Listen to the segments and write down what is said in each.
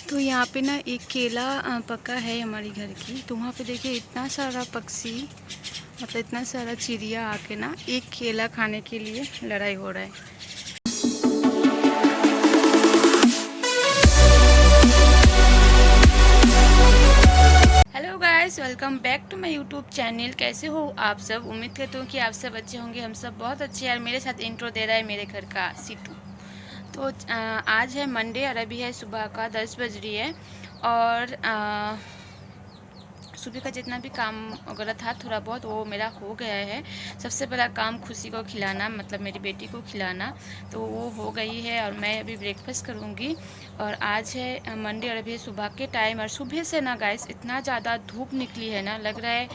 तो यहाँ पे ना एक केला पका है हमारी घर की। तो वहाँ पे देखिए इतना सारा पक्षी, मतलब इतना सारा चिड़िया आके ना एक केला खाने के लिए लड़ाई हो रहा है। Hello guys, welcome back to my YouTube channel. कैसे हो आप सब? उम्मीद करती हूँ कि आप सब अच्छे होंगे। हम सब बहुत अच्छे हैं। और मेरे साथ इंट्रो दे रहा है मेरे घर का सीटू। तो आज है मंडे और अभी है सुबह का 10 बज रही है। और सुबह का जितना भी काम वगैरह था थोड़ा बहुत वो मेरा हो गया है। सबसे बड़ा काम खुशी को खिलाना, मतलब मेरी बेटी को खिलाना, तो वो हो गई है। और मैं अभी ब्रेकफास्ट करूँगी। और आज है मंडे और अभी सुबह के टाइम। और सुबह से ना गाइस इतना ज़्यादा धूप निकली है ना, लग रहा है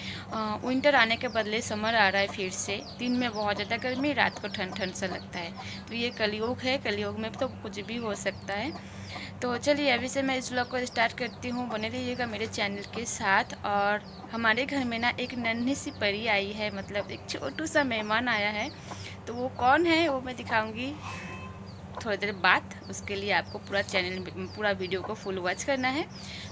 विंटर आने के बदले समर आ रहा है फिर से। दिन में बहुत ज़्यादा गर्मी, रात को ठंड ठंड सा लगता है। तो ये कलयुग है, कलयुग में तो कुछ भी हो सकता है। तो चलिए अभी से मैं इस व्लॉग को स्टार्ट करती हूँ। बने रहिएगा मेरे चैनल के साथ। और हमारे घर में ना एक नन्ही सी परी आई है, मतलब एक छोटू सा मेहमान आया है। तो वो कौन है वो मैं दिखाऊंगी थोड़ी देर बाद। उसके लिए आपको पूरा वीडियो को फुल वॉच करना है।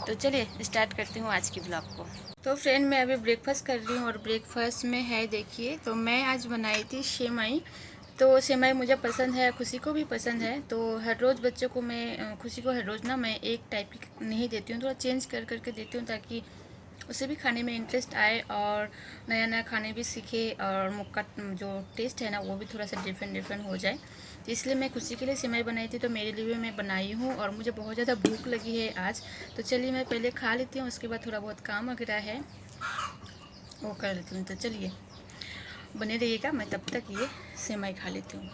तो चलिए स्टार्ट करती हूँ आज की व्लॉग को। तो फ्रेंड, मैं अभी ब्रेकफास्ट कर रही हूँ। और ब्रेकफास्ट में है देखिए, तो मैं आज बनाई थी सेवई। तो सेवई मुझे पसंद है, खुशी को भी पसंद है। तो हर रोज़ बच्चों को मैं, खुशी को हर रोज़ ना मैं एक टाइप की नहीं देती हूँ, थोड़ा चेंज कर करके देती हूँ, ताकि उसे भी खाने में इंटरेस्ट आए और नया नया खाने भी सीखे। और मुक्का जो टेस्ट है ना वो भी थोड़ा सा डिफरेंट डिफरेंट हो जाए। तो इसलिए मैं खुशी के लिए सेवई बनाई थी, तो मेरे लिए भी मैं बनाई हूँ। और मुझे बहुत ज़्यादा भूख लगी है आज। तो चलिए मैं पहले खा लेती हूँ, उसके बाद थोड़ा बहुत काम वगैरह है वो कर लेती हूँ। तो चलिए बने रहिएगा, मैं तब तक ये सेवई खा लेती हूँ।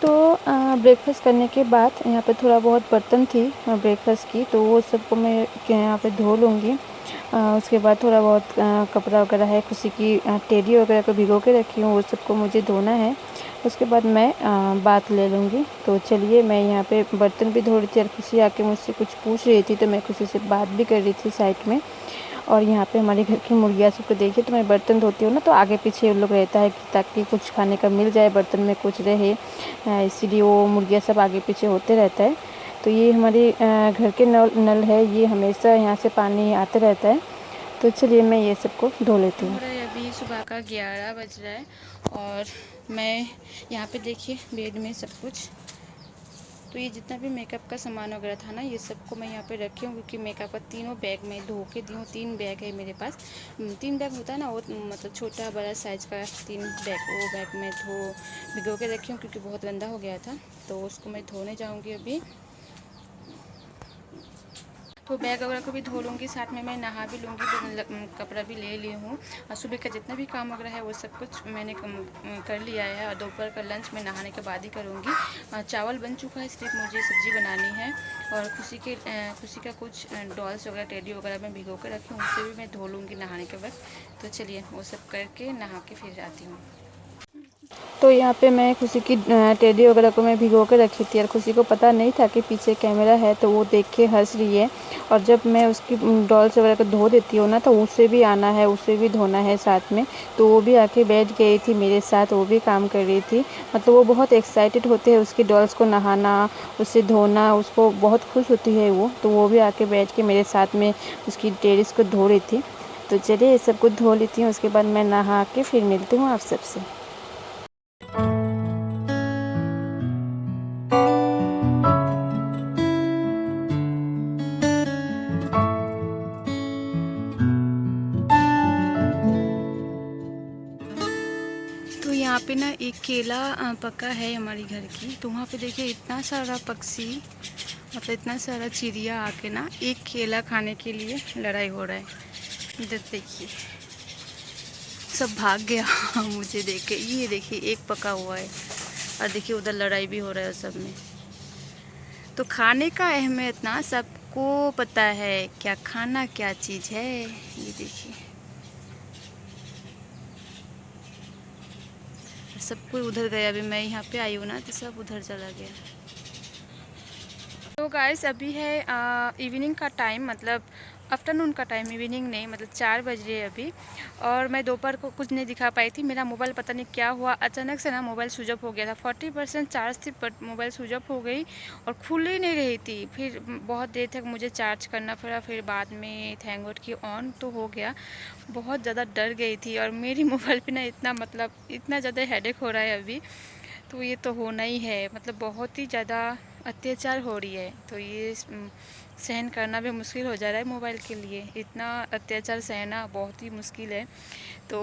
तो ब्रेकफास्ट करने के बाद यहाँ पे थोड़ा बहुत बर्तन थी ब्रेकफास्ट की, तो वो सबको मैं यहाँ पे धो लूँगी। उसके बाद थोड़ा बहुत कपड़ा वगैरह है, खुशी की टेडी वगैरह को भिगो के रखी हूँ, वो सबको मुझे धोना है। उसके बाद मैं बात ले लूँगी। तो चलिए मैं यहाँ पे बर्तन भी धो रही थी और खुशी आके मुझसे कुछ पूछ रही थी, तो मैं खुशी से बात भी कर रही थी साइड में। और यहाँ पे हमारे घर की मुर्गियाँ सबको देखिए, तो मैं बर्तन धोती हूँ ना, तो आगे पीछे उन लोग रहता है कि ताकि कुछ खाने का मिल जाए, बर्तन में कुछ रहे, इसीलिए वो मुर्गियाँ सब आगे पीछे होते रहता है। तो ये हमारे घर के नल है, ये हमेशा यहाँ से पानी आते रहता है। तो चलिए मैं ये सबको धो लेती हूँ। अभी सुबह का 11 बज रहा है और मैं यहाँ पे देखिए बेड में सब कुछ, तो ये जितना भी मेकअप का सामान वगैरह था ना, ये सबको मैं यहाँ पे रखी हूँ, क्योंकि मेकअप का तीनों बैग में धो के दी हूँ। 3 बैग है मेरे पास। 3 बैग होता है ना वो, मतलब छोटा बड़ा साइज़ का 3 बैग, वो बैग में भिगो के रखी हूँ, क्योंकि बहुत गंदा हो गया था। तो उसको मैं धोने जाऊँगी अभी। तो बैग वगैरह को भी धो लूँगी, साथ में मैं नहा भी लूँगी, तो कपड़ा भी ले ली हूँ। और सुबह का जितना भी काम वगैरह है वो सब कुछ मैंने कर लिया है। और दोपहर का लंच मैं नहाने के बाद ही करूँगी। चावल बन चुका है, सिर्फ मुझे सब्ज़ी बनानी है। और खुशी का कुछ डॉल्स वगैरह, टेडी वगैरह मैं भिगो कर रखी हूँ, उसे भी मैं धो लूँगी नहाने के वक्त। तो चलिए वो सब करके नहा के फिर आती हूँ। तो यहाँ पे मैं खुशी की टेडी वगैरह को मैं भिगो के रखी थी, और खुशी को पता नहीं था कि पीछे कैमरा है, तो वो देख के हंस रही है। और जब मैं उसकी डॉल्स वगैरह को धो देती हूँ ना, तो उसे भी आना है, उसे भी धोना है साथ में। तो वो भी आके बैठ गई थी मेरे साथ, वो भी काम कर रही थी। मतलब वो बहुत एक्साइटेड होते हैं उसकी डॉल्स को नहाना, उसे धोना, उसको बहुत खुश होती है वो। तो वो भी आके बैठ के मेरे साथ में उसकी टेडिस को धो रही थी। तो चलिए ये सब कुछ धो लेती हूँ, उसके बाद मैं नहा के फिर मिलती हूँ आप सबसे। तो यहाँ पे ना एक केला पका है हमारी घर की। तो वहाँ पे देखिए इतना सारा पक्षी, मतलब इतना सारा चिड़िया आके ना एक केला खाने के लिए लड़ाई हो रहा है। इधर देखिए सब भाग गया मुझे देख के। ये देखिए एक पका हुआ है, और देखिए उधर लड़ाई भी हो रहा है सब में। तो खाने का अहमियत ना सबको पता है, क्या खाना क्या चीज़ है। ये देखिए, सब कोई उधर गया। अभी मैं यहाँ पे आई हूँ ना, तो सब उधर चला गया। तो गाइस अभी है इवनिंग का टाइम, मतलब आफ्टरनून का टाइम, इवनिंग नहीं, मतलब 4 बज रहे हैं अभी। और मैं दोपहर को कुछ नहीं दिखा पाई थी। मेरा मोबाइल पता नहीं क्या हुआ, अचानक से ना मोबाइल स्विच ऑफ हो गया था। 40% चार्ज थी, बट मोबाइल स्विच ऑफ हो गई और खुल ही नहीं रही थी। फिर बहुत देर तक मुझे चार्ज करना पड़ा, फिर बाद में थैंक गॉड कि ऑन तो हो गया। बहुत ज़्यादा डर गई थी। और मेरी मोबाइल पे ना इतना, मतलब इतना ज़्यादा हेडेक हो रहा है अभी, तो ये तो होना ही है। मतलब बहुत ही ज़्यादा अत्याचार हो रही है, तो ये सहन करना भी मुश्किल हो जा रहा है मोबाइल के लिए। इतना अत्याचार सहना बहुत ही मुश्किल है। तो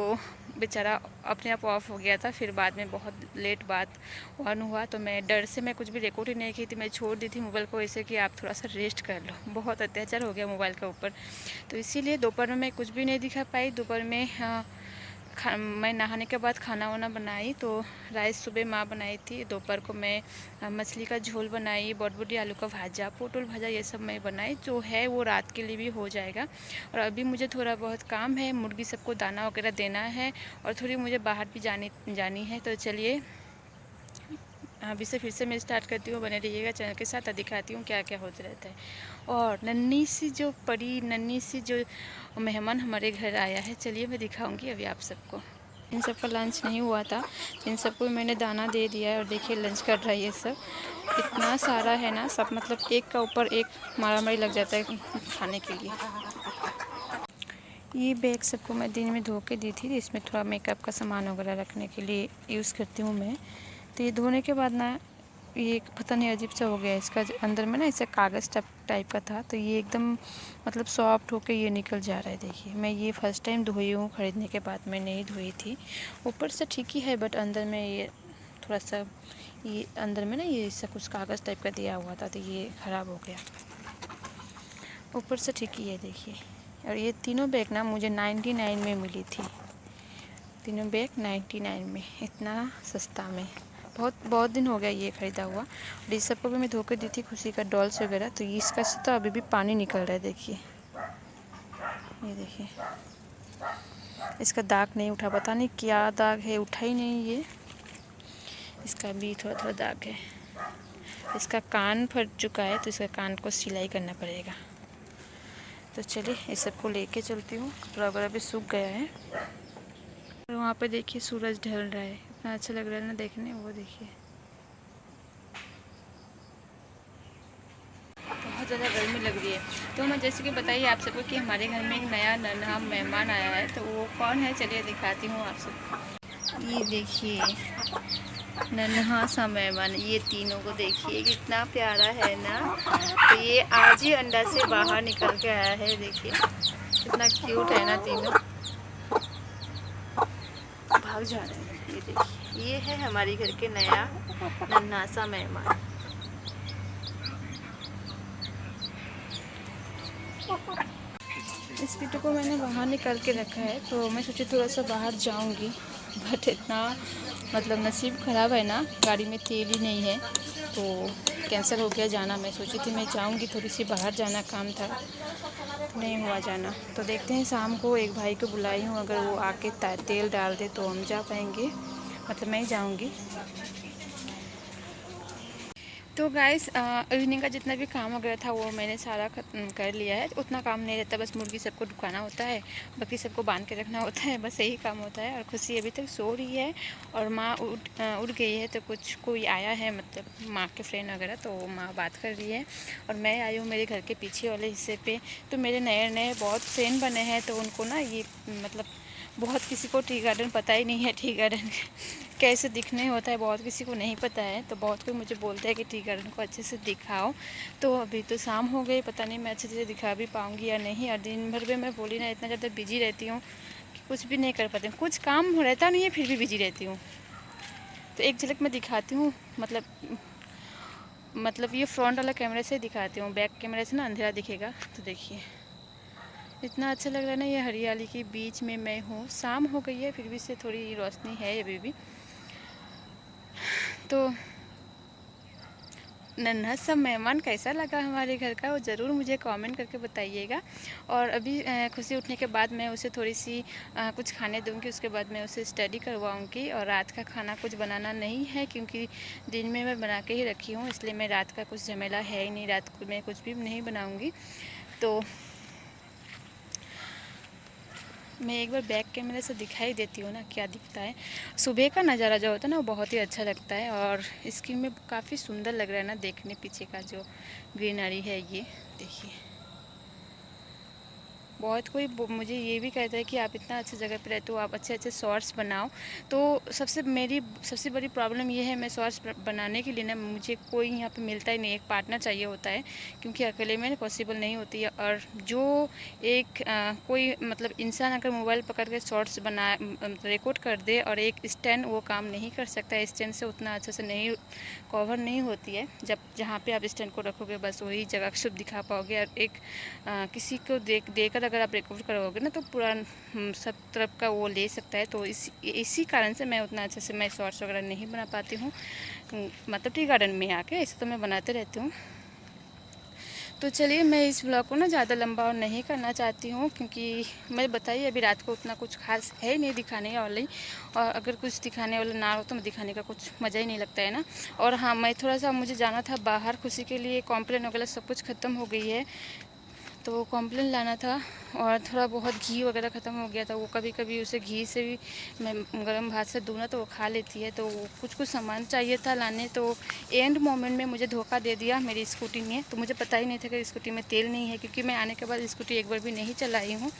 बेचारा अपने आप ऑफ हो गया था। फिर बाद में बहुत लेट बाद ऑन हुआ, तो मैं डर से मैं कुछ भी रिकॉर्ड ही नहीं की थी। मैं छोड़ दी थी मोबाइल को ऐसे कि आप थोड़ा सा रेस्ट कर लो। बहुत अत्याचार हो गया मोबाइल के ऊपर, तो इसीलिए दोपहर में मैं कुछ भी नहीं दिखा पाई। दोपहर में मैं नहाने के बाद खाना वाना बनाई। तो राइस सुबह माँ बनाई थी। दोपहर को मैं मछली का झोल बनाई, बॉटबॉटी आलू का भाजा, पोटल भाजा, ये सब मैं बनाई। जो है वो रात के लिए भी हो जाएगा। और अभी मुझे थोड़ा बहुत काम है, मुर्गी सबको दाना वगैरह देना है, और थोड़ी मुझे बाहर भी जानी है। तो चलिए अभी से फिर से मैं स्टार्ट करती हूँ। बने रहिएगा चैनल के साथ, दिखाती हूँ क्या क्या होता रहता है। और नन्ही सी जो परी, नन्ही सी जो मेहमान हमारे घर आया है, चलिए मैं दिखाऊंगी अभी आप सबको। इन सबका लंच नहीं हुआ था, इन सबको मैंने दाना दे दिया है। और देखिए लंच कर रहा है ये सब। इतना सारा है ना सब, मतलब एक का ऊपर एक मारामारी लग जाता है खाने के लिए। ये बैग सबको मैं दिन में धो के दी थी। इसमें थोड़ा मेकअप का सामान वगैरह रखने के लिए यूज़ करती हूँ मैं। तो ये धोने के बाद ना ये पता नहीं अजीब सा हो गया। इसका अंदर में ना ऐसे कागज़ टाइप का था, तो ये एकदम मतलब सॉफ्ट होके ये निकल जा रहा है। देखिए मैं ये फ़र्स्ट टाइम धोई हूँ, ख़रीदने के बाद मैं नहीं धोई थी। ऊपर से ठीक ही है, बट अंदर में ये थोड़ा सा, ये अंदर में ना ये ऐसा कुछ कागज़ टाइप का दिया हुआ था, तो ये ख़राब हो गया। ऊपर से ठीक ही है देखिए। और ये तीनों बैग ना मुझे 99 में मिली थी। तीनों बैग 99 में, इतना सस्ता में। बहुत दिन हो गया ये ख़रीदा हुआ। और इस सबको भी मैं धो के दी थी, खुशी का डॉल्स वगैरह। तो इसका से तो अभी भी पानी निकल रहा है। देखिए ये देखिए, इसका दाग नहीं उठा, पता नहीं क्या दाग है, उठा ही नहीं ये। इसका भी थोड़ा थोड़ा दाग है। इसका कान फट चुका है, तो इसका कान को सिलाई करना पड़ेगा। तो चलिए इस सबको लेके चलती हूँ। कपड़ा वगैरह भी सूख गया है। और वहाँ पे देखिए सूरज ढल रहा है, इतना अच्छा लग रहा है ना देखने। वो देखिए बहुत ज़्यादा गर्मी लग रही है। तो मैं जैसे कि बताइए आप सबको कि हमारे घर में एक नया नन्हा मेहमान आया है। तो वो कौन है, चलिए दिखाती हूँ आप सबको। ये देखिए नन्हा सा मेहमान, ये तीनों को देखिए कितना प्यारा है ना। तो ये आज ही अंडा से बाहर निकल के आया है। देखिए कितना क्यूट है ना, तीनों भाग जा रहे हैं। ये देखिए, ये है हमारी घर के नया नन्हा सा मेहमान। इस पिट्टू को मैंने बाहर निकाल के रखा है, तो मैं सोची थोड़ा सा बाहर जाऊंगी, बट इतना मतलब नसीब ख़राब है ना, गाड़ी में तेल ही नहीं है, तो कैंसिल हो गया जाना। मैं सोची थी मैं जाऊंगी, थोड़ी सी बाहर जाना काम था, तो नहीं हुआ जाना। तो देखते हैं, शाम को एक भाई को बुलाई हूँ, अगर वो आके तेल डाल दे तो हम जा पाएंगे, मतलब मैं जाऊँगी। तो गाइस इवनिंग का जितना भी काम वगैरह था वो मैंने सारा खत्म कर लिया है। उतना काम नहीं रहता, बस मुर्गी सबको ढुकाना होता है, बाकी सबको बांध के रखना होता है, बस यही काम होता है। और खुशी अभी तक सो रही है, और माँ उठ गई है। तो कोई आया है, मतलब माँ के फ्रेंड वगैरह, तो माँ बात कर रही है। और मैं आई हूँ मेरे घर के पीछे वाले हिस्से पे। तो मेरे नए नए बहुत फ्रेंड बने हैं, तो उनको ना ये मतलब बहुत किसी को टी गार्डन पता ही नहीं है, टी गार्डन कैसे दिखने होता है बहुत किसी को नहीं पता है। तो बहुत कोई मुझे बोलता है कि टी गार्डन को अच्छे से दिखाओ। तो अभी तो शाम हो गई, पता नहीं मैं अच्छे से दिखा भी पाऊँगी या नहीं। और दिन भर में मैं बोली ना, इतना ज़्यादा बिजी रहती हूँ कि कुछ भी नहीं कर पाती हूँ, कुछ काम रहता नहीं है फिर भी बिजी रहती हूँ। तो एक झलक मैं दिखाती हूँ, मतलब ये फ्रंट वाला कैमरे से दिखाती हूँ, बैक कैमरे से ना अंधेरा दिखेगा। तो देखिए इतना अच्छा लग रहा है ना, ये हरियाली के बीच में मैं हूँ। शाम हो गई है, फिर भी से थोड़ी रोशनी है अभी भी। तो नन्हा सा मेहमान कैसा लगा हमारे घर का, वो ज़रूर मुझे कमेंट करके बताइएगा। और अभी खुशी उठने के बाद मैं उसे थोड़ी सी कुछ खाने दूंगी, उसके बाद मैं उसे स्टडी करवाऊंगी। और रात का खाना कुछ बनाना नहीं है क्योंकि दिन में मैं बना के ही रखी हूँ, इसलिए मैं रात का कुछ झमेला है ही नहीं, रात को मैं कुछ भी नहीं बनाऊँगी। तो मैं एक बार बैक कैमरे से दिखाई देती हूँ ना क्या दिखता है। सुबह का नज़ारा जो होता है ना वो बहुत ही अच्छा लगता है, और स्क्रीन में काफ़ी सुंदर लग रहा है ना देखने, पीछे का जो ग्रीनरी है ये देखिए। बहुत कोई मुझे ये भी कहता है कि आप इतना अच्छी जगह पे रहते हो, आप अच्छे अच्छे शॉर्ट्स बनाओ। तो सबसे बड़ी प्रॉब्लम ये है, मैं शॉर्ट्स बनाने के लिए ना मुझे कोई यहाँ पे मिलता ही नहीं, एक पार्टनर चाहिए होता है क्योंकि अकेले में पॉसिबल नहीं होती है। और जो एक कोई मतलब इंसान अगर मोबाइल पकड़ के शॉर्ट्स बना रिकॉर्ड कर दे और एक स्टैंड वो काम नहीं कर सकता, स्टैंड से उतना अच्छे से नहीं कवर नहीं होती है। जब जहाँ पे आप स्टैंड को रखोगे बस वही जगह शुभ दिखा पाओगे, और एक किसी को देकर अगर आप रिकॉर्ड करोगे ना तो पूरा सब तरफ का वो ले सकता है। तो इसी कारण से मैं उतना अच्छे से मैं शॉर्ट्स वगैरह नहीं बना पाती हूँ, मतलब टी गार्डन में आके ऐसे तो मैं बनाते रहती हूँ। तो चलिए, मैं इस ब्लॉग को ना ज़्यादा लंबा और नहीं करना चाहती हूँ क्योंकि मैं बताइए अभी रात को उतना कुछ खास है नहीं दिखाने वाली, और अगर कुछ दिखाने वाला ना हो तो मैं दिखाने का कुछ मज़ा ही नहीं लगता है ना। और हाँ, मैं थोड़ा सा मुझे जाना था बाहर, खुशी के लिए कॉम्प्लेन वगैरह सब कुछ ख़त्म हो गई है, तो कॉम्प्लेन लाना था। और थोड़ा बहुत घी वगैरह ख़त्म हो गया था, वो कभी कभी उसे घी से भी मैं गर्म भात से दूँ ना तो वो खा लेती है। तो कुछ सामान चाहिए था लाने, तो एंड मोमेंट में मुझे धोखा दे दिया मेरी स्कूटी ने। तो मुझे पता ही नहीं था कि स्कूटी में तेल नहीं है, क्योंकि मैं आने के बाद स्कूटी एक बार भी नहीं चलाई हूँ।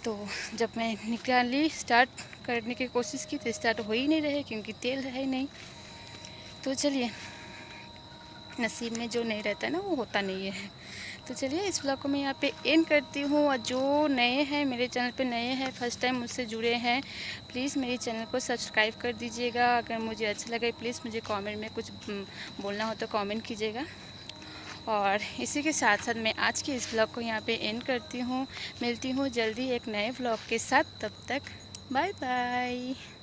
तो जब मैं निकाली स्टार्ट करने की कोशिश की तो स्टार्ट हो ही नहीं रहे क्योंकि तेल है ही नहीं। तो चलिए, नसीब में जो नहीं रहता है ना वो होता नहीं है। तो चलिए, इस ब्लॉग को मैं यहाँ पे एंड करती हूँ। और जो नए हैं मेरे चैनल पे, नए हैं फर्स्ट टाइम मुझसे जुड़े हैं, प्लीज़ मेरे चैनल को सब्सक्राइब कर दीजिएगा। अगर मुझे अच्छा लगे प्लीज़ मुझे कमेंट में कुछ बोलना हो तो कमेंट कीजिएगा। और इसी के साथ साथ मैं आज के इस ब्लॉग को यहाँ पे एंड करती हूँ। मिलती हूँ जल्दी एक नए ब्लॉग के साथ, तब तक बाय बाय।